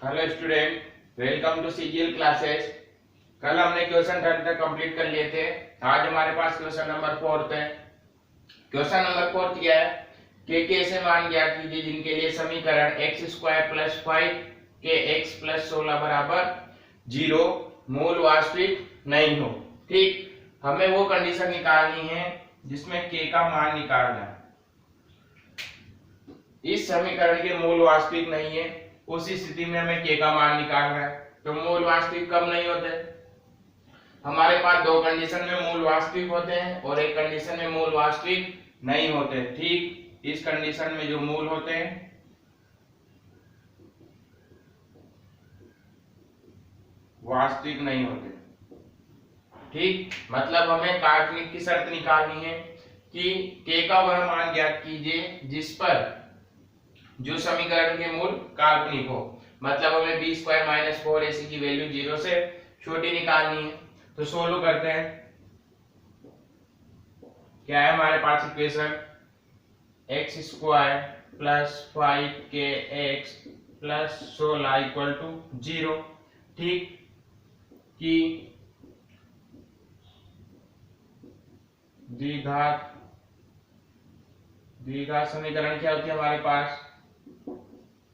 Hello student, welcome to CGL classes. कल हमने question 10 तक कंप्लीट कर लिए थे। आज हमारे पास क्वेश्चन नंबर 4 है। क्वेश्चन नंबर 4 क्या है कि कैसे मान ज्ञात कीजिए जिनके लिए समीकरण x² + 5 के x + 16 बराबर 0 मूल वास्तविक नहीं हो। ठीक, हमें वो कंडीशन निकालनी है जिसमें k का मान निकालना है। इस समीकरण के मूल वास्तविक नहीं है, उस स्थिति में हमें k का मान निकालना है। तो मूल वास्तविक कब नहीं होते? हमारे पास दो कंडीशन में मूल वास्तविक होते हैं और एक कंडीशन में मूल वास्तविक नहीं होते। ठीक, इस कंडीशन में जो मूल होते हैं वास्तविक नहीं होते। ठीक, मतलब हमें काल्पनिक की शर्त निकालनी है कि k का वह मान ज्ञात कीजिए जिस पर जो समीकरण के मूल काल्पनिक हो। मतलब हमें b² - 4ac की वैल्यू 0 से छोटी निकालनी है। तो सोल्व करते हैं। क्या है हमारे पास इक्वेशन? x² + 5kx + 16 = 0। ठीक, कि द्विघात समीकरण क्या होती है हमारे पास?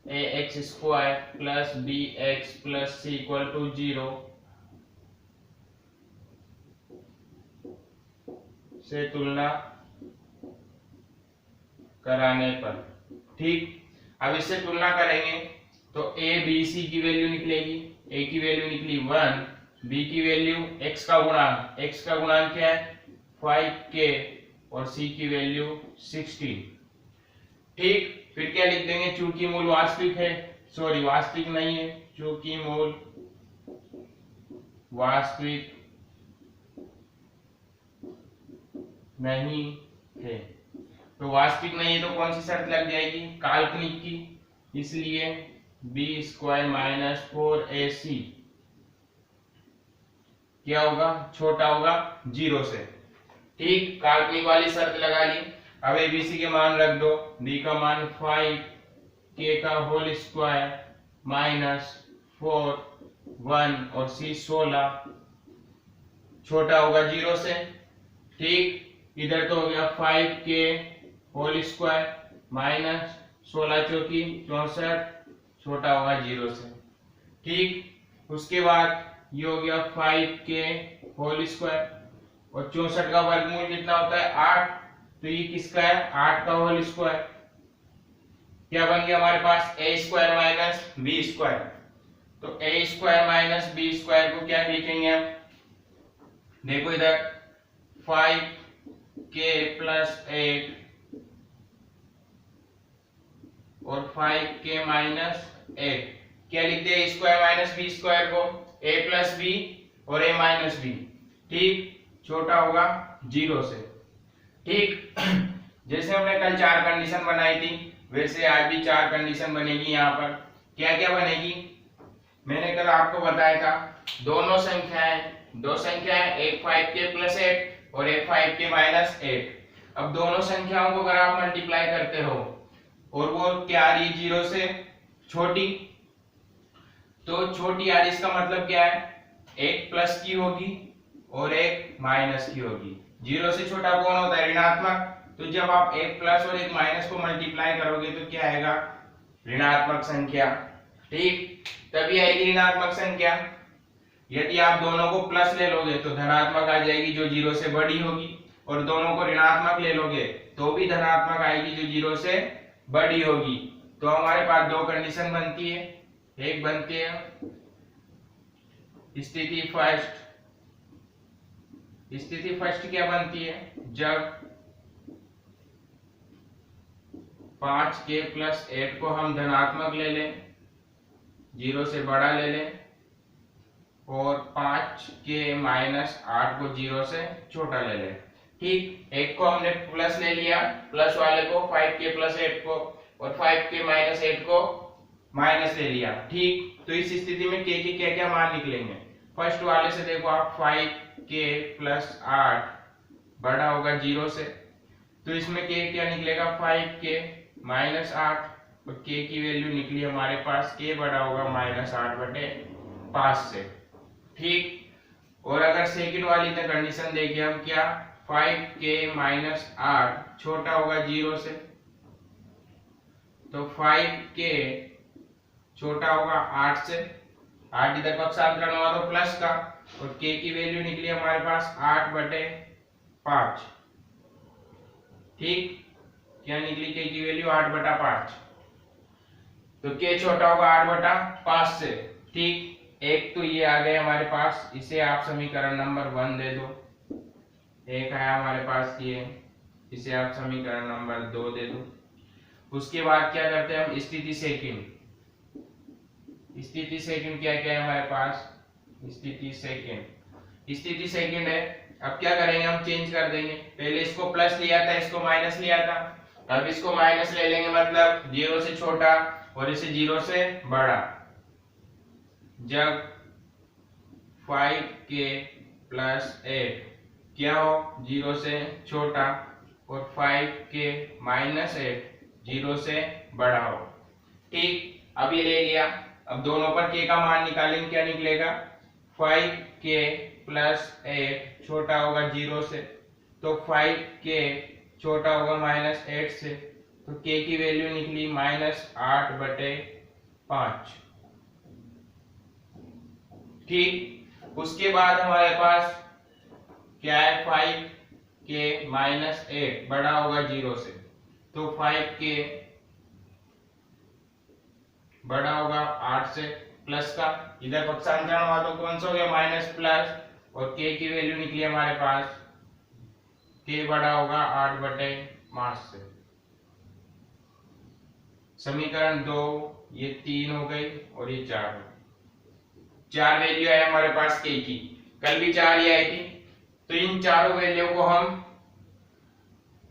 ax² + bx + c = 0 से तुलना कराने पर। ठीक, अब इससे तुलना करेंगे तो a b c की वैल्यू निकलेगी। a की वैल्यू निकली 1, b की वैल्यू x का गुणांक क्या है? 5k और c की वैल्यू 16। ठीक, फिर क्या लिख देंगे? चूंकि मूल वास्तविक है, सॉरी वास्तविक नहीं है, चूंकि मूल वास्तविक नहीं है। तो वास्तविक नहीं है तो कौन सी शर्त लग जाएगी? काल्पनिक की। इसलिए b² - 4ac क्या होगा? छोटा होगा 0 से। ठीक, काल्पनिक वाली शर्त लगा ली। अब abc के मान रख दो। b का मान 5k का होल स्क्वायर -4 1 और c 16 छोटा होगा 0 से। ठीक, इधर तो हो गया 5k होल स्क्वायर -16 चौकी 64 छोटा होगा 0 से। ठीक, उसके बाद ये हो गया 5k होल स्क्वायर और 64 का वर्गमूल कितना होता है? 8। तो ये किसका है? 8 का होल स्क्वायर। क्या बन गया हमारे पास? a² - b²। तो a² - b² को क्या लिखेंगे हम? देखो इधर 5k + 8 और 5k - 8 क्या लिखते हैं? a² - b² को a + b और a - b। ठीक, छोटा होगा 0 से। ठीक, जैसे हमने कल 4 कंडीशन बनाई थी वैसे आज भी 4 कंडीशन बनेगी। यहाँ पर क्या क्या बनेगी मैंने कल आपको बताया था। दो संख्याएं, एक 5k + 8 और एक 5k - 8। अब दोनों संख्याओं को अगर आप मल्टीप्लाई करते हो और वो क्या आ रही है? 0 से छोटी, तो छोटी आ रही, इसका मतलब क्या है? एक प्लस की होगी और एक माइनस की होगी। 0 से छोटा कौन होता है? ऋणात्मक। तो जब आप एक प्लस और एक माइनस को मल्टीप्लाई करोगे तो क्या आएगा? ऋणात्मक संख्या। ठीक, तभी आएगी ऋणात्मक संख्या। यदि आप दोनों को प्लस ले लोगे तो धनात्मक आ जाएगी जो 0 से बड़ी होगी, और दोनों को ऋणात्मक ले लोगे तो भी धनात्मक आएगी जो 0 से बड़ी होगी। तो हमारे पास दो कंडीशन बनती है। एक बनती है स्थिति फर्स्ट क्या बनती है? जब 5k + 8 को हम धनात्मक ले लें, 0 से बड़ा ले लें, और 5k - 8 को 0 से छोटा ले लें। ठीक, एक को हमने प्लस ले लिया, प्लस वाले को 5k + 8 को, और 5k - 8 को माइनस ले लिया। ठीक, तो इस स्थिति में k के क्या क्या मान निकलेंगे? फर्स्ट वाले से देखो आप, 5k + 8 बड़ा होगा 0 से, तो इसमें k क्या निकलेगा? 5k - 8 और k की वैल्यू निकली हमारे पास, k बड़ा होगा -8/5 से। ठीक। और अगर सेकंड वाली तो कंडीशन देखिए हम क्या, 5k - 8 छोटा होगा 0 से, तो 5k छोटा होगा 8 से, 8 इधर पक्षांतरण हुआ तो प्लस का, और k की वैल्यू निकली हमारे पास 8/5। ठीक, क्या निकली k की वैल्यू 8/5, तो k छोटा होगा 8/5 से। ठीक, एक तो ये आ गए हमारे पास, इसे आप समीकरण नंबर 1 दे दो। एक है हमारे पास ये, इसे आप समीकरण नंबर 2 दे दो। उसके बाद क्या करते हैं हम, स्थिति सेकंड। स्थिति सेकंड क्या क्या है हमारे पास, स्थिति सेकंड है। अब क्या करेंगे हम, चेंज कर देंगे। पहले इसको प्लस लिया था, इसको माइनस लिया था, अब इसको माइनस ले लेंगे, मतलब 0 से छोटा और इसे 0 से बड़ा। जब 5k + 8 क्या हो, 0 से छोटा, और 5k - 8 0 से बड़ा हो। ठीक, अब ये ले लिया। अब दोनों पर k का मान निकालेंगे, क्या निकलेगा, 5k + 8 छोटा होगा 0 से, तो 5k छोटा होगा -8 से, तो k की वैल्यू निकली -8/5। ठीक, उसके बाद हमारे पास क्या है, 5k - 8 बड़ा होगा 0 से, तो 5k बड़ा होगा 8 से, प्लस का, इधर पक्षांतरण हुआ तो कौन सा हो गया, माइनस प्लस, और k की वैल्यू निकली हमारे पास, k बड़ा होगा 8/5 से। समीकरण 2, ये 3 हो गई और ये 4 हो गई। 4 वैल्यू है हमारे पास k की, कल भी 4 ही आई थी, तो इन चारों वैल्यू को हम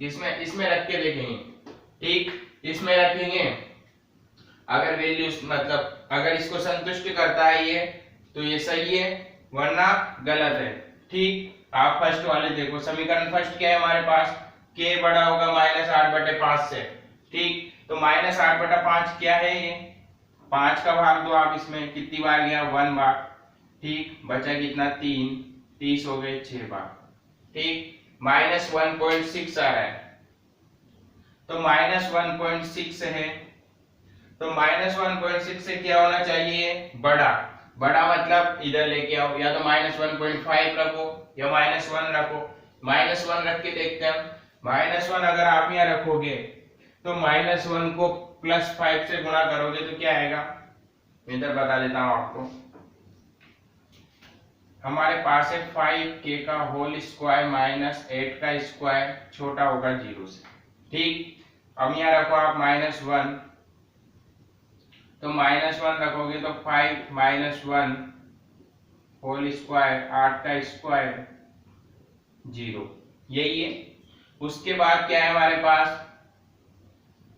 इसमें रख के देखेंगे। ठीक, इसमें रखेंगे, अगर वैल्यू मतलब अगर इसको संतुष्ट करता है ये, तो ये सही है, वरना गलत है। ठीक, आप फर्स्ट वाले देखो, समीकरण फर्स्ट क्या है हमारे पास, k बड़ा होगा -8/5 से। ठीक, तो -8/5 क्या है, ये 5 का भाग दो आप, इसमें कितनी बार गया, 1 बार। ठीक, बचा कितना, 3, 30 हो गए 6 बार। ठीक, -1.6 आ रहा है, तो -1.6 है, तो -1.6 से क्या होना चाहिए, बड़ा। बड़ा मतलब इधर लेके आओ, या तो -1.5 रखो या -1 रखो। -1 रख के देखते हैं, -1 अगर आप यहाँ रखोगे तो -1 को +5 से गुणा करोगे तो क्या आएगा, इधर बता देता हूँ आपको। हमारे पास है 5k का होल स्क्वायर - 8 का स्क्वायर छोटा होगा 0 से। ठीक, अब यहाँ रखो आप -1, तो -1 रखोगे तो 5 - 1 होल स्क्वायर 8 का स्क्वायर 0, यही है। उसके बाद क्या है हमारे पास,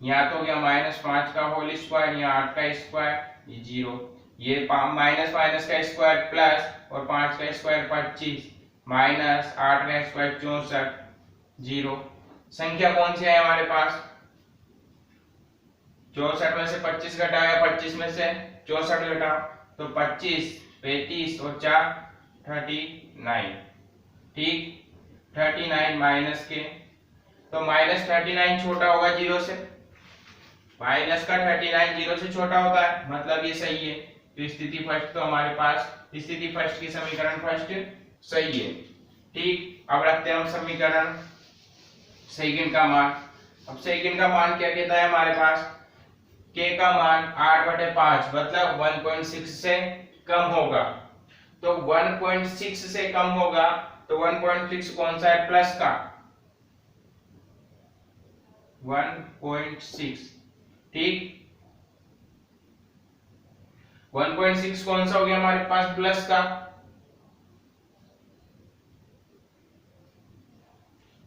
यहाँ तो हो गया -5 का होल स्क्वायर, यहाँ 8 का स्क्वायर, ये 0, ये माइनस का स्क्वायर प्लस, और 5 का स्क्वायर 25, माइनस 8 का स्क्वायर 64, 0। संख्या कौन सी है हमारे पास, 64 में से 25 घटाओ, 25 में से 64 घटाओ, तो 25, 35 और 4 39। ठीक, 39 माइनस के, तो -39 छोटा होगा 0 से, माइनस का 39 0 से छोटा होता है, मतलब ये सही है। तो स्थिति फर्स्ट तो हमारे पास, स्थिति फर्स्ट की समीकरण फर्स्ट सही है। ठीक, अब रखते हैं हम समीकरण सेकंड का मान। अब सेकंड का मान क्या कहता है हमारे पास, k का मान 8/5 मतलब 1.6 से कम होगा, तो 1.6 से कम होगा, तो 1.6 कौन सा है, प्लस का 1.6। ठीक, 1.6 कौन सा हो गया हमारे पास, प्लस का,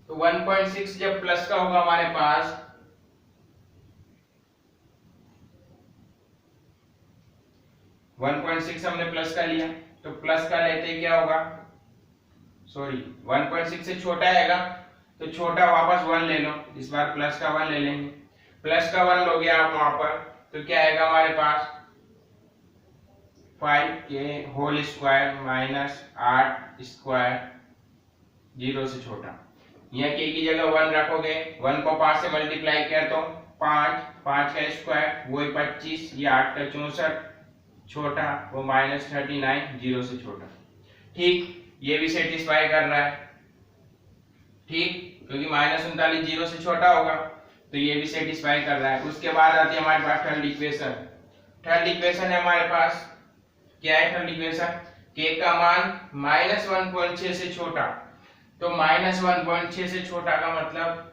तो 1.6 जब प्लस का होगा हमारे पास, हमने प्लस का लिया, तो प्लस का लेते क्या होगा, सॉरी 1.6 से छोटा आएगा, तो छोटा वापस 1 ले लो, इस बार प्लस का 1 ले लेंगे, प्लस का 1 लोगे आप वहां पर, तो क्या आएगा हमारे पास 5k whole square minus 8 square 0 से छोटा। यहाँ k की जगह 1 रखोगे, 1 को 5 से मल्टीप्लाई किया तो 5 का स्क्वायर वही 25, ये 8 का 64 छोटा वो माइनस 39 0 से छोटा। ठीक, ये भी सेटिस्फाई कर रहा है। ठीक, क्योंकि माइनस 39 0 से छोटा होगा तो ये भी सेटिस्फाई कर रहा है। उसके बाद आती है हमारे पास थर्ड इक्वेशन। थर्ड इक्वेशन है हमारे पास, क्या है थर्ड इक्वेशन, k का मान माइनस 1.6 से छोटा। तो माइनस 1.6 से छोटा का मतलब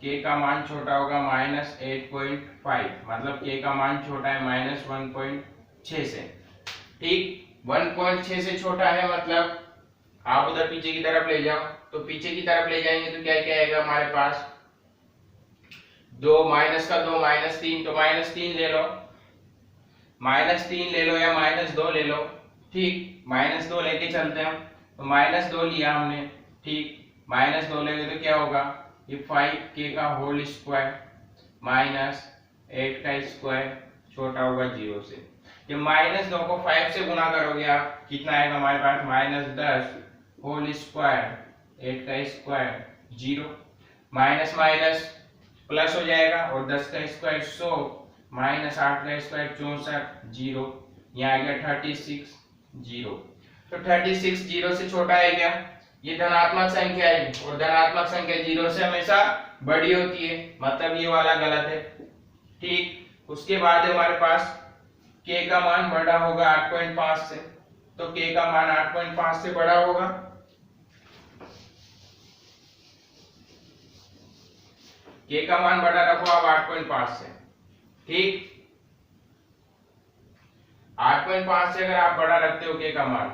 k का मान छोटा होगा माइनस 8.5, मतलब k का मान छोटा है माइनस 1.6 से। ठीक, 1.6 से छोटा है मतलब आप उधर पीछे की तरफ ले जाओ, तो पीछे की तरफ ले जाएंगे तो क्या क्या आएगा हमारे पास, 2 माइनस का 2 माइनस 3, तो माइनस 3 ले लो, माइनस 3 ले लो या माइनस 2 ले लो। ठीक, माइनस 2 लेके चलते हैं, तो माइनस 2 लिया हमने। ठीक, माइनस 2 लेंगे तो क्या होगा, ये 5k का होल स्क्वायर माइनस 8 का स्क्वायर छोटा होगा 0 से। ये माइनस 2 को 5 से गुना करोगे आप, कितना आएगा हमारे पास, माइनस 10 होल स्क्वायर 8 का स्क्वायर 0, माइनस माइनस प्लस हो जाएगा और 10 का स्क्वायर 100 माइनस 8 का स्क्वायर 64 0, यहाँ आ गया 36 0। तो 36 0 से छोटा है क्या, ये धनात्मक संख्या है और धनात्मक संख्या 0 से हमेशा बड़ी होती है, मतलब ये वाला गलत है। ठीक, उसके बाद हमारे पास k का मान बड़ा होगा 8.5 से, तो k का मान 8.5 से बड़ा होगा। k का मान बड़ा रखो आप 8.5 से। ठीक, 8.5 से अगर आप बड़ा रखते हो k का मान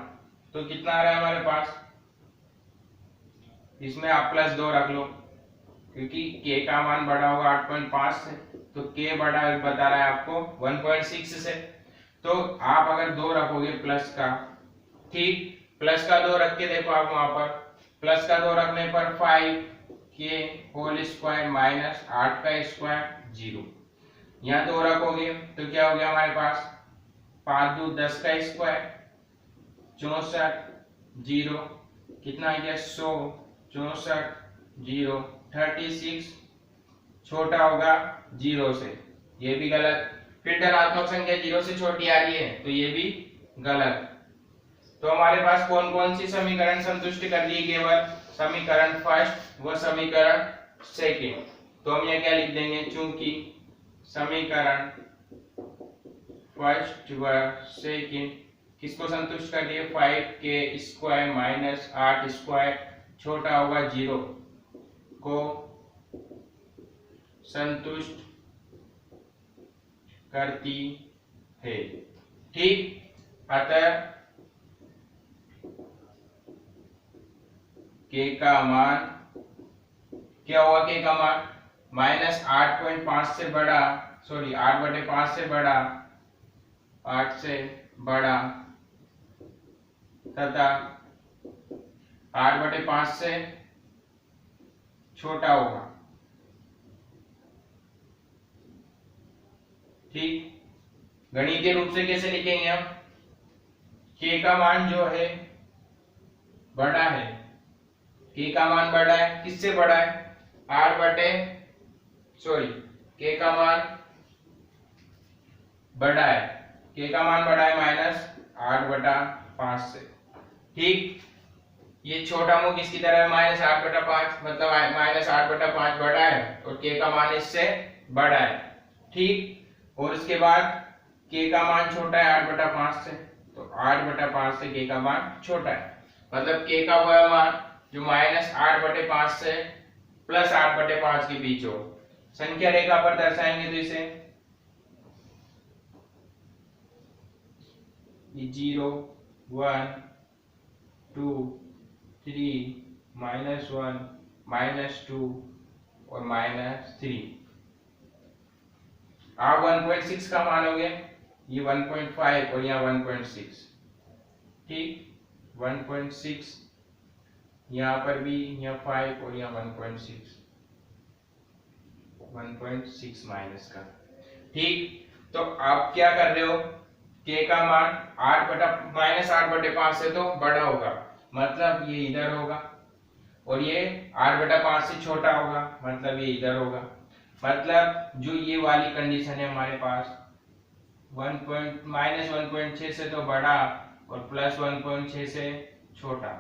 तो कितना आ रहा है हमारे पास, इसमें आप प्लस 2 रख लो, क्योंकि k का मान बड़ा होगा 8.5 से, तो k बड़ा बता रहा है आपको 1.6 से, तो आप अगर 2 रखोगे प्लस का, ठीक, प्लस का 2 रख के देखो आप वहां पर, प्लस का 2 रखने पर 5k होल स्क्वायर माइनस 8 का स्क्वायर 0, यहाँ 2 रखोगे तो क्या हो गया हमारे पास, 5 दूनी 10 का स्क्वायर 64 0, कितना आ गया 100 64 0, 36 छोटा होगा 0 से, ये भी गलत। फिर धनात्मक संख्या 0 से छोटी आ रही है तो ये भी गलत। तो हमारे पास कौन कौन सी समीकरण संतुष्ट कर दी, केवल समीकरण फर्स्ट व समीकरण सेकंड। तो हम यहाँ क्या लिख देंगे, चूंकि समीकरण फर्स्ट व सेकंड किसको संतुष्ट कर दिए, 5k स्क्वायर माइनस 8 स्क्वायर छोटा होगा 0 को संतुष्ट करती है। ठीक, अतः k का मान क्या हुआ, k का मान माइनस 8.5 से बड़ा, सॉरी 8/5 से बड़ा, 8 से बड़ा तथा 8/5 से छोटा होगा। ठीक, गणितीय रूप से कैसे लिखेंगे हम, k का मान जो है बड़ा है, k का मान बड़ा है, किससे बड़ा है, k का मान बड़ा है, k का मान बड़ा है माइनस 8/5 से। ठीक, ये छोटा मुंह किसकी तरह है, माइनस 8/5, मतलब माइनस 8/5 बड़ा है और k का मान इससे बड़ा है। ठीक, और उसके बाद k का मान छोटा है 8/5 से, तो 8/5 से k का मान छोटा है, मतलब k का वह मान जो माइनस 8/5 से प्लस 8/5 के बीच हो। संख्या रेखा पर दर्शाएंगे तो इसे 0 1 2 3 -1 -2 और -3। आप 1.6 का मानोगे, ये 1.5 और यहाँ 1.6। ठीक, 1.6 यहाँ पर भी यहाँ 5 और यहाँ 1.6 माइनस का। ठीक, तो आप क्या कर रहे हो, k का मान 8/-5 से तो बड़ा होगा, मतलब ये इधर होगा, और ये 8/5 से छोटा होगा, मतलब ये इधर होगा। मतलब जो ये वाली कंडीशन है हमारे पास -1.6 से तो बड़ा और +1.6 से छोटा,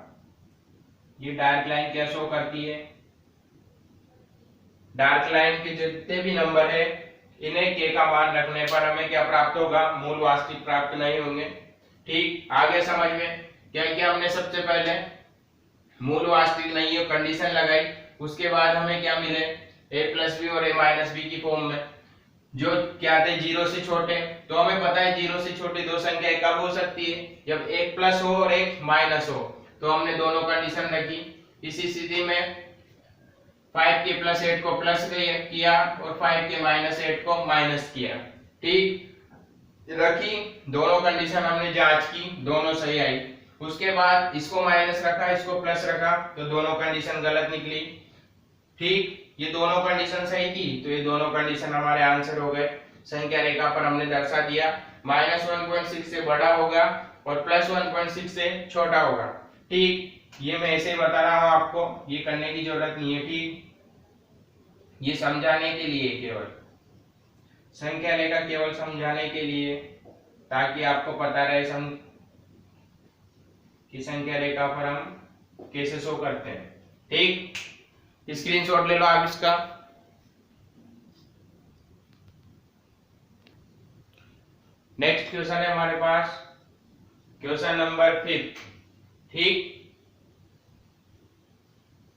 ये डार्क लाइन क्या शो करती है, डार्क लाइन के जितने भी नंबर है इन्हें k का मान रखने पर हमें क्या प्राप्त होगा, मूल वास्तविक प्राप्त नहीं होंगे। ठीक, आगे समझ में क्या किया हमने, सबसे पहले मूल वास्तविक नहीं है कंडीशन लगाई, उसके बाद हमें क्या मिले, a+b और a-b की फॉर्म में, जो क्या थे 0 से छोटे, तो हमें पता है 0 से छोटी दो संख्या कब हो सकती है, जब एक प्लस हो और एक माइनस हो, तो हमने दोनों कंडीशन रखी। इसी स्थिति में 5 के +8 को प्लस किया और 5 के -8 को माइनस किया। ठीक, रखी, दोनों कंडीशन हमने जांच की, दोनों सही आई। उसके बाद इसको माइनस रखा, इसको प्लस रखा, तो दोनों कंडीशन गलत निकली। ठीक, ये दोनों कंडीशन सही थी, तो ये दोनों कंडीशन हमारे आंसर हो गए। संख्या रेखा पर हमने दर्शा दिया, -1.6 से बड़ा होगा और +1.6 से छोटा होगा। ठीक, ये मैं ऐसे ही बता रहा हूं आपको, ये करने की जरूरत नहीं है। ठीक, ये समझाने के लिए, केवल संख्या रेखा केवल समझाने के लिए, ताकि आपको पता रहे कि संख्या रेखा पर हम कैसे शो करते हैं। ठीक, स्क्रीनशॉट ले लो आप इसका। नेक्स्ट क्वेश्चन है हमारे पास क्वेश्चन नंबर 5। ठीक,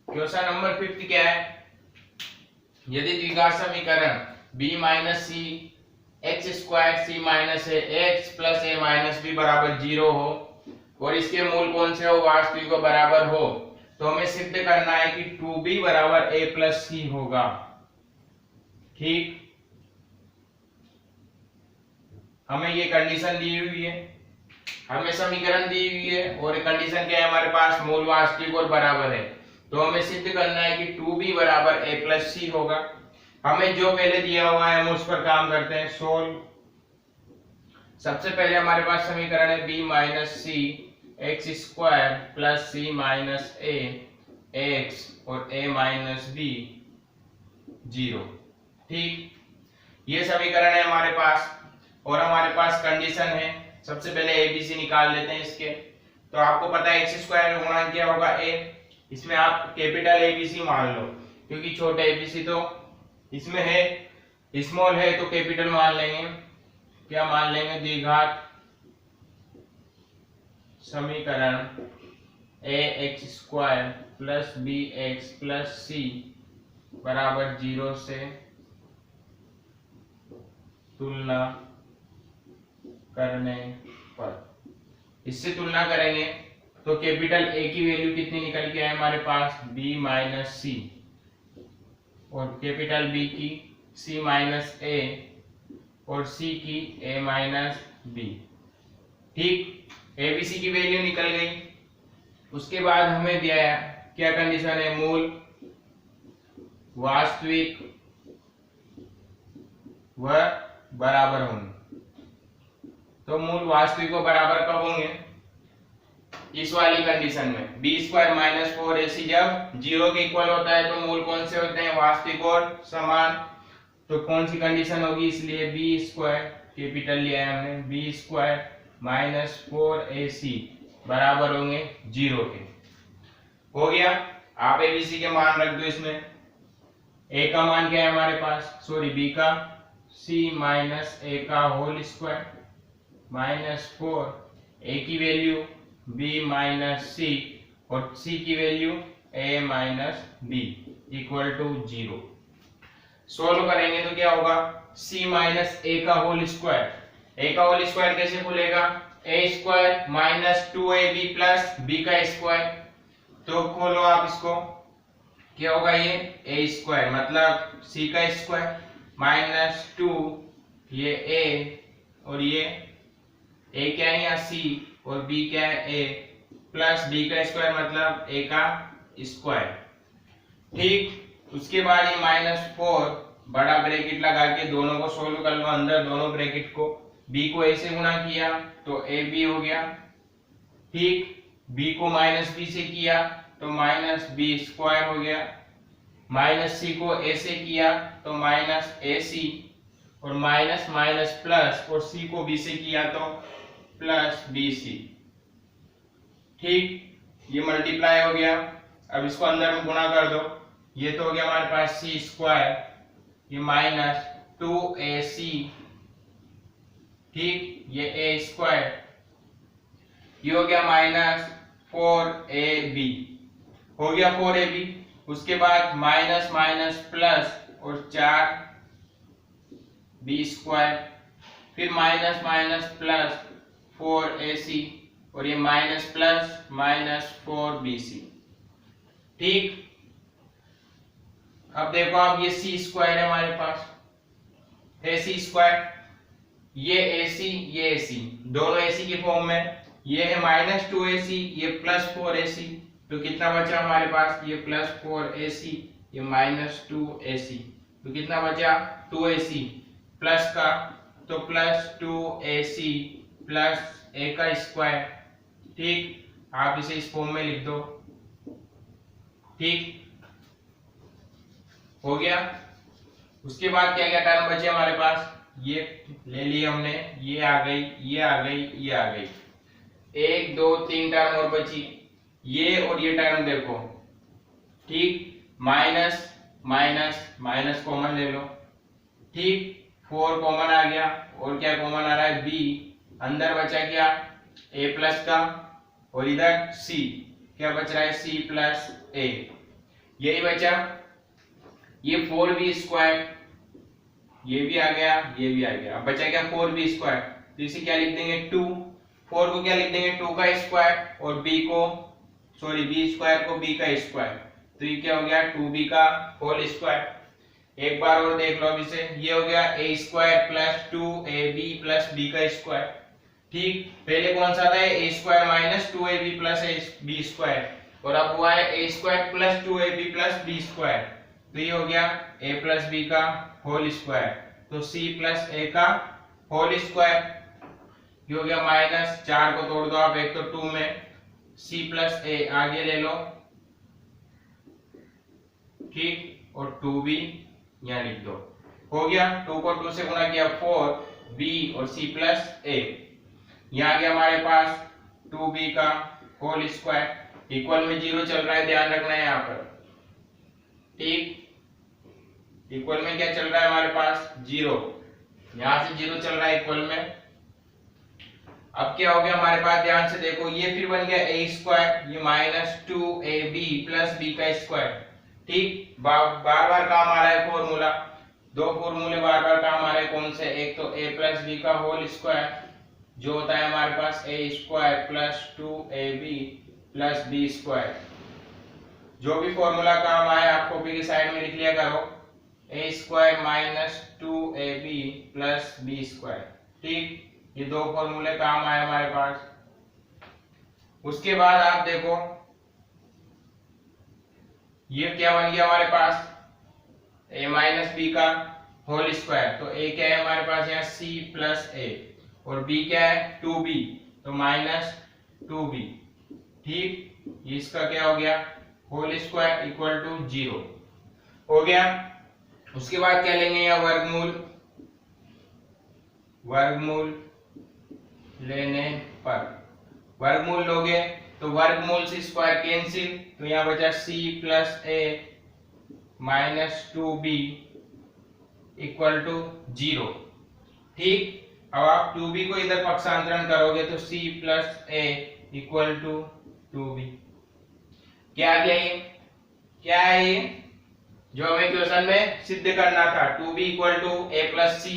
क्वेश्चन नंबर 5 क्या है, यदि द्विघात समीकरण b - c x² c - x + a - b बराबर 0 हो और इसके मूल कौन से हो, वास्तविक को बराबर हो, तो हमें सिद्ध करना है कि 2b बराबर a + c होगा। ठीक, हमें ये कंडीशन दी हुई है, हमें समीकरण दी हुई है, और कंडीशन क्या है हमारे पास, मूल वास्तविक और बराबर है, तो हमें सिद्ध करना है कि 2b बराबर a + c होगा। हमें जो पहले दिया हुआ है हम उस पर काम करते हैं, सोल्व। सबसे पहले हमारे पास समीकरण है b - c x² + c - a x और a - b 0। ठीक, ये समीकरण है हमारे पास, और हमारे पास कंडीशन है। सबसे पहले abc निकाल लेते हैं इसके, तो आपको पता है x² गुणा क्या होगा a, इसमें आप कैपिटल abc मान लो, क्योंकि छोटे abc तो इसमें है, स्मॉल है तो कैपिटल मान लेंगे। क्या मान लेंगे, द्विघात समीकरण ax² + bx + c बराबर 0 से तुलना करने पर, इससे तुलना करेंगे तो कैपिटल A की वैल्यू कितनी निकल के आए हमारे पास, b - c, और कैपिटल B की c - a और c की a - b। ठीक, abc की वैल्यू निकल गई। उसके बाद हमें दिया है क्या कंडीशन है, मूल वास्तविक व बराबर होंगे, तो मूल वास्तविक व बराबर कब होंगे, इस वाली कंडीशन में b² - 4ac जब 0 के इक्वल होता है, तो मूल कौन से होते हैं, वास्तविक और समान, तो कौन सी कंडीशन होगी, इसलिए b² कैपिटल लिया है हमने, b² - 4ac बराबर होंगे 0 के। हो गया, आप abc के मान रख दो इसमें। a का मान क्या है हमारे पास, सॉरी b का c - a का होल स्क्वायर -4, a की वैल्यू b - c और c की value a - b equal to 0। Solve करेंगे तो क्या होगा, c - a का होल स्क्वायर, a का होल स्क्वायर कैसे खुलेगा, a² - 2ab + b का स्क्वायर, तो खोलो आप इसको, क्या होगा ये a² मतलब c का स्क्वायर -2, ये a और ये a क्या है यहाँ c और b क्या है a, प्लस b का स्क्वायर मतलब a का स्क्वायर। ठीक, उसके बाद ये -4 बड़ा ब्रैकेट लगा के दोनों को सोल्व कर लो, अंदर दोनों ब्रैकेट को, b को a से गुणा किया तो ab हो गया। ठीक, b को -b से किया तो -b स्क्वायर हो गया, -c को a से किया तो -ac, और माइनस माइनस प्लस, और c को b से किया तो +bc। ठीक, ये मल्टीप्लाई हो गया। अब इसको अंदर में गुणा कर दो, ये तो हो गया हमारे पास c स्क्वायर, ये -2ac। ठीक, ये a स्क्वायर, ये हो गया -4ab, हो गया 4ab। उसके बाद माइनस माइनस प्लस और 4b स्क्वायर, फिर माइनस माइनस प्लस 4ac, और ये माइनस प्लस -4bc। ठीक, अब देखो आप, ये c स्क्वायर है हमारे पास, ac स्क्वायर, ये ac, ये ac, दोनों ac के फॉर्म में, ये है -2ac, ये +4ac, तो कितना बचा हमारे पास, ये +4ac, ये -2ac, तो कितना बचा 2ac, प्लस का तो +2ac प्लस a का स्क्वायर। ठीक, आप इसे इस फॉर्म में लिख दो। ठीक, हो गया। उसके बाद क्या क्या टर्म बचे हमारे पास, ये ले लिए हमने, ये आ गई, ये आ गई, ये आ गई, 1 2 3 टर्म और बची, ये और ये टर्म देखो। ठीक, माइनस माइनस माइनस कॉमन ले लो। ठीक, 4 कॉमन आ गया, और क्या कॉमन आ रहा है, b, अंदर बचा क्या, a प्लस का, और इधर c, क्या बच रहा है, c प्लस a, यही बचा। ये 4b स्क्वायर, ये भी आ गया, ये भी आ गया, अब बचा क्या 4b स्क्वायर, तो इसे क्या लिख देंगे 2, 4 को क्या लिख देंगे 2 का स्क्वायर, और b स्क्वायर को b का स्क्वायर, तो ये क्या हो गया 2b का होल स्क्वायर। एक बार और देख लो अब इसे, ये हो गया a square plus 2ab plus b का स्क्वायर। ठीक, पहले कौन सा था, a square minus 2ab plus b square, और अब हुआ है a square plus 2ab plus b square, तो ये हो गया a प्लस b का होल स्क्वायर, तो c प्लस a का होल स्क्वायर, ये हो गया -4 को तोड़ दो आप, एक तो 2 में, c प्लस a आगे ले लो। ठीक, और 2b यहाँ लिख दो, हो गया। 2 को 2 से गुणा किया 4b और c प्लस a, यहाँ आ गया हमारे पास 2b का होल स्क्वायर, इक्वल में 0 चल रहा है, ध्यान रखना है यहाँ पर। ठीक, इक्वल में क्या चल रहा है हमारे पास, 0, यहाँ से 0 चल रहा है इक्वल में। अब क्या हो गया हमारे पास, ध्यान से देखो, ये फिर बन गया a स्क्वायर, ये -2ab प्लस b का स्क्वायर। ठीक, बार बार काम आ रहा है फॉर्मूला, 2 फॉर्मूले बार बार काम आ रहे हैं, कौन से, एक तो a प्लस b का होल स्क्वायर, जो होता है हमारे पास a square plus 2ab plus b square. जो भी फॉर्मूला काम आए आप कॉपी की साइड में लिख लिया करो, a square minus 2ab plus b square. ठीक, ये 2 फॉर्मूले काम आए हमारे पास। उसके बाद आप देखो, ये क्या बन गया हमारे पास, a माइनस b का होल स्क्वायर, तो a क्या है हमारे पास यहाँ c प्लस a, और b क्या है 2b, तो -2b। ठीक, इसका क्या हो गया, होल स्क्वायर इक्वल टू 0 हो गया। उसके बाद क्या लेंगे यहाँ, वर्गमूल लेने पर, वर्गमूल लोगे तो वर्गमूल से स्क्वायर कैंसिल, तो यहाँ बचा c plus a minus 2b equal to 0। ठीक, अब आप 2b को इधर पक्षांतरण करोगे तो c plus a equal to 2b। क्या आ गया, ये क्या है, ये जो हमें क्वेश्चन में सिद्ध करना था, 2b equal to a plus c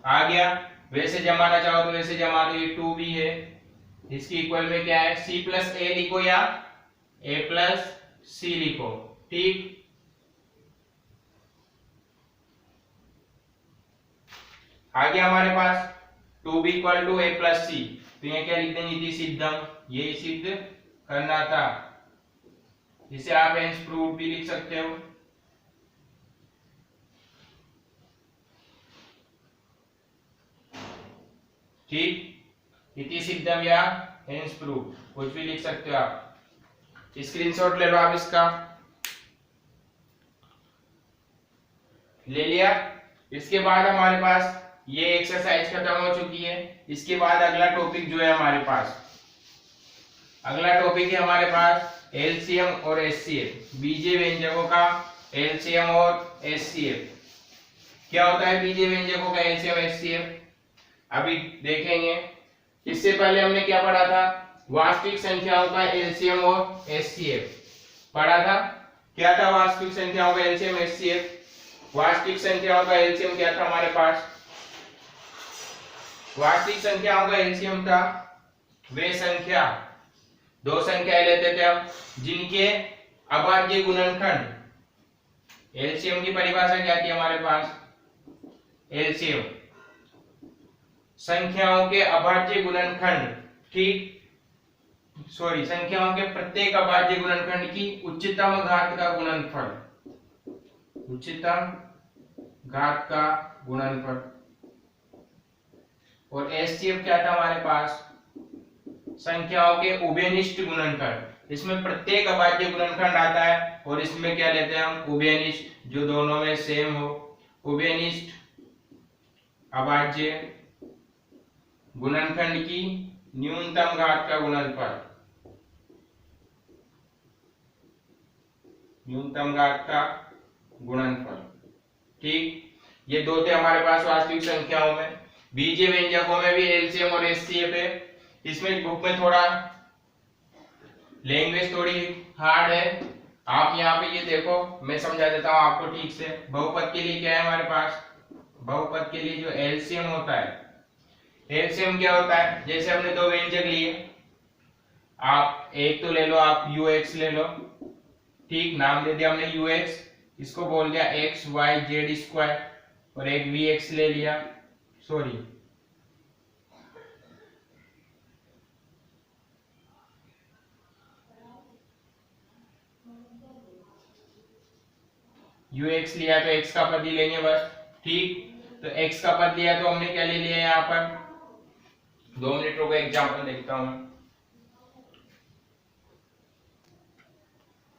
आ गया। वैसे जमाना चाहो तो वैसे जमा दो, ये 2b है, इसकी इक्वल में क्या है, c प्लस a लिखो या a प्लस c लिखो। ठीक, आ गया हमारे पास 2b equal to a plus c, तो यहाँ क्या लिख देंगे, इति सिद्धम, ये सिद्ध करना था। इसे आप हेंस प्रूव्ड भी लिख सकते हो। ठीक, इति सिद्धम या हेंस प्रूव्ड, कुछ भी लिख सकते हो आप। स्क्रीनशॉट ले लो आप इसका। ले लिया। इसके बाद हमारे पास ये एक्सरसाइज खत्म हो चुकी है। इसके बाद अगला टॉपिक जो है हमारे पास, अगला टॉपिक है हमारे पास एलसीएम और एचसीएफ, बीजीय व्यंजकों का एलसीएम और एचसीएफ। क्या होता है बीजीय व्यंजकों का एलसीएम एचसीएफ, अभी देखेंगे। इससे पहले हमने क्या पढ़ा था, वास्तविक संख्याओं का एलसीएम और एचसीएफ पढ़ा था। क्या था वास्तविक संख्याओं का एलसीएम एचसीएफ? वास्तविक संख्याओं का एलसीएम क्या था हमारे पास? वास्तविक संख्याओं का एलसीएम था वे संख्या, दो संख्याएं लेते थे हम जिनके अभाज्य गुणनखंड, एलसीएम की परिभाषा क्या थी हमारे पास? एलसीएम संख्याओं के अभाज्य गुणनखंड, ठीक, सॉरी, संख्याओं के प्रत्येक अभाज्य गुणनखंड की उच्चतम घात का गुणनफल, उच्चतम घात का गुणनफल। और एचसीएफ क्या था हमारे पास? संख्याओं के उभयनिष्ठ गुणनखंड। इसमें प्रत्येक अभाज्य गुणनखंड आता है और इसमें क्या लेते हैं हम? उभयनिष्ठ, जो दोनों में सेम हो, उभयनिष्ठ अभाज्य गुणनखंड की न्यूनतम घात का गुणनफल, न्यूनतम घात का गुणनफल। ठीक, ये दो थे हमारे पास वास्तविक संख्याओं में। बीजीय व्यंजकों में भी एलसीएम और एचसीएफ है। इसमें बुक में थोड़ा लैंग्वेज थोड़ी हार्ड है, आप यहाँ पे ये देखो, मैं समझा देता हूँ आपको ठीक से। बहुपद के लिए क्या है हमारे पास? बहुपद के लिए जो एलसीएम होता है, एलसीएम क्या होता है? जैसे हमने दो व्यंजक लिए, आप एक तो ले लो, आप यूएक्स ले लो, ठीक, नाम दे दिया हमने यूएक्स, इसको बोल दिया एक्स वाई जेड स्क्वायर, और एक वी एक्स ले लिया, सॉरी यूएक्स लिया तो एक्स का पद ही लेंगे बस। ठीक, तो एक्स का पद लिया तो हमने क्या ले लिया यहाँ पर? 2 मिनट रुको, एग्जाम्पल देखता हूं।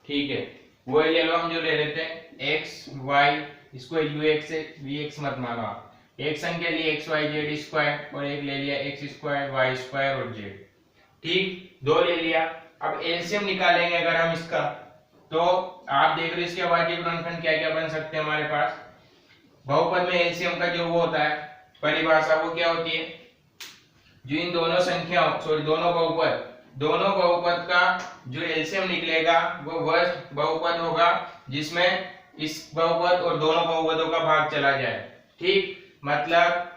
ठीक है, वो ले लो हम जो ले लेते हैं एक्स वाई, इसको यूएक्स से वीएक्स मत मानो आप। एक संख्या ली एक्स वाई जेड स्क्वायर और एक ले लिया एक्स स्क्वायर वाई स्क्वायर और जेड। ठीक, दो ले लिया। अब एलसीएम निकालेंगे अगर हम इसका, तो आप देख रहे हो इसके अभाज्य गुणनखंड क्या क्या बन सकते हैं हमारे पास। बहुपद में एलसीएम का जो वो होता है परिभाषा, वो क्या होती है? जो इन दोनों संख्याओं, सॉरी दोनों बहुपद का जो एलसीएम निकलेगा वो वह बहुपद होगा जिसमें इस बहुपद और दोनों बहुपदों का भाग चला जाए। ठीक, मतलब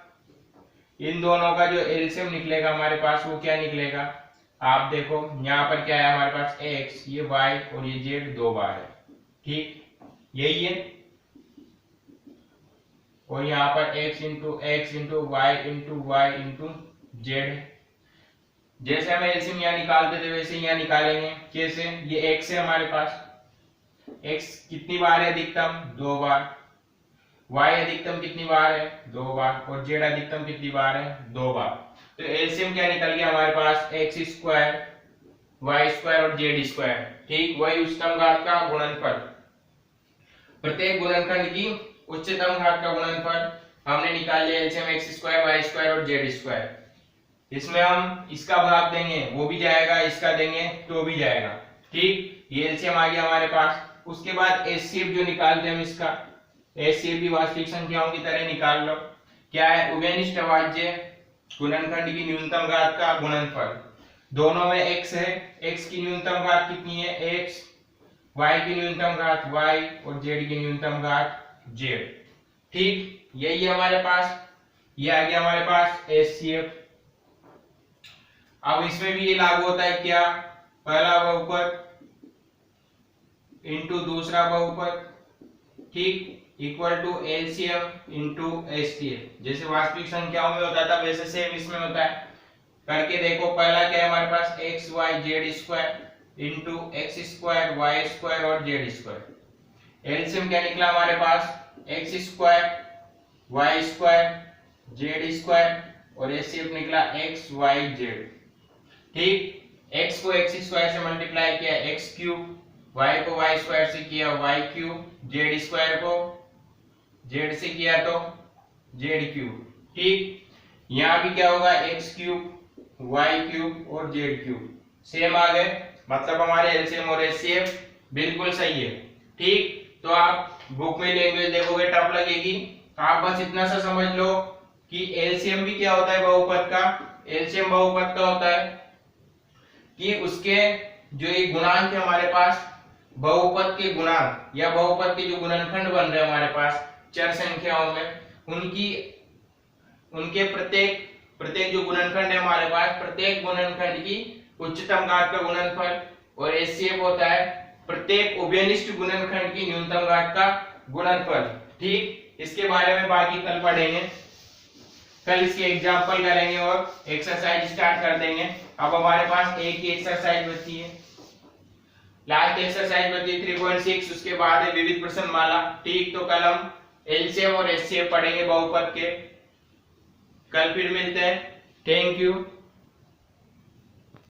इन दोनों का जो एलसीएम निकलेगा हमारे पास वो क्या निकलेगा? आप देखो यहाँ पर क्या है हमारे पास? x, ये y और ये z दो बार है। ठीक, यही है। और यहाँ पर x into y into y into z। जैसे हम एलसीएम यहाँ निकालते थे वैसे यहाँ निकालेंगे। कैसे? ये x है हमारे पास, x कितनी बार है अधिकतम? 2 बार। y अधिकतम कितनी बार है? 2 बार। और z अधिकतम कितनी बार है? 2 बार। तो एलसीएम क्या निकल गया हमारे पास? एक्स स्क्वायर वाई स्क्वायर और जेड स्क्वायर। ठीक, वही उच्चतम घात का गुणनफल, प्रत्येक गुणनखंड की उच्चतम घात का गुणनफल हमने निकाल लिया LCM X square Y square और जेड स्क्वायर। इसमें हम इसका भाग देंगे वो भी जाएगा, इसका देंगे तो भी जाएगा। ठीक, ये एलसीएम आ गया हमारे पास। उसके बाद एचसीएफ जो निकालते हैं हम, इसका एचसीएफ भी वास्तविक संख्याओं की तरह निकाल लो। क्या है? उभयनिष्ठ अभाज्य गुणनखंड की न्यूनतम घात का गुणनफल। दोनों में x है, x की न्यूनतम घात कितनी है? x, y की न्यूनतम घात y और z की न्यूनतम घात z। ठीक, यही है हमारे पास। ये आ गया हमारे पास HCF। अब इसमें भी ये लागू होता है क्या? पहला बहुपद इंटू दूसरा बहुपद, ठीक, equal to LCM into HCF. जैसे वास्तविक संख्याओं में होता था वैसे सेम इसमें होता है। करके देखो, पहला क्या है हमारे पास? X Y Z square, into X square Y square और जेड स्क्वायर। एलसीएम क्या निकला हमारे पास, X square Y square Z square और एचसीएफ निकला एक्स वाई जेड। ठीक, x को एक्स स्क्वायर से मल्टीप्लाई किया एक्स क्यूब, y को वाई स्क्वायर से किया वाई क्यूब, जेड स्क्वायर को जेड से किया तो जेड क्यूब। ठीक, यहाँ भी क्या होगा एक्स क्यूब वाई क्यूब और जेड क्यूब सेम आ गए, मतलब हमारे एलसीएम और एचसीएफ बिल्कुल सही है। ठीक, तो आप बुक में लैंग्वेज देखोगे टफ लगेगी, आप बस इतना सा समझ लो कि एलसीएम भी क्या होता है बहुपद का, एलसीएम बहुपद का होता है कि उसके जो ये गुणांक है हमारे पास, बहुपद के गुणांक या बहुपद के जो गुणनखंड बन रहे हैं हमारे पास चर संख्याओं में, उनके प्रत्येक जो गुणनखंड है हमारे पास, प्रत्येक गुणनखंड की उच्चतम घात का गुणनफल, और एचसीएफ होता है प्रत्येक उभयनिष्ठ गुणनखंड की न्यूनतम घात का गुणनफल। ठीक, इसके बारे में बाकी कल पढ़ेंगे, कल इसके एग्जाम्पल करेंगे और एक्सरसाइज स्टार्ट कर देंगे। अब हमारे पास एक ही एक्सरसाइज बची है, लास्ट एक्सरसाइज बची है 3.6, उसके बाद है विविध प्रश्नमाला। ठीक, तो कल हम एलसीएम और एचसीएफ पढ़ेंगे बहुपद के। कल फिर मिलते हैं, थैंक यू।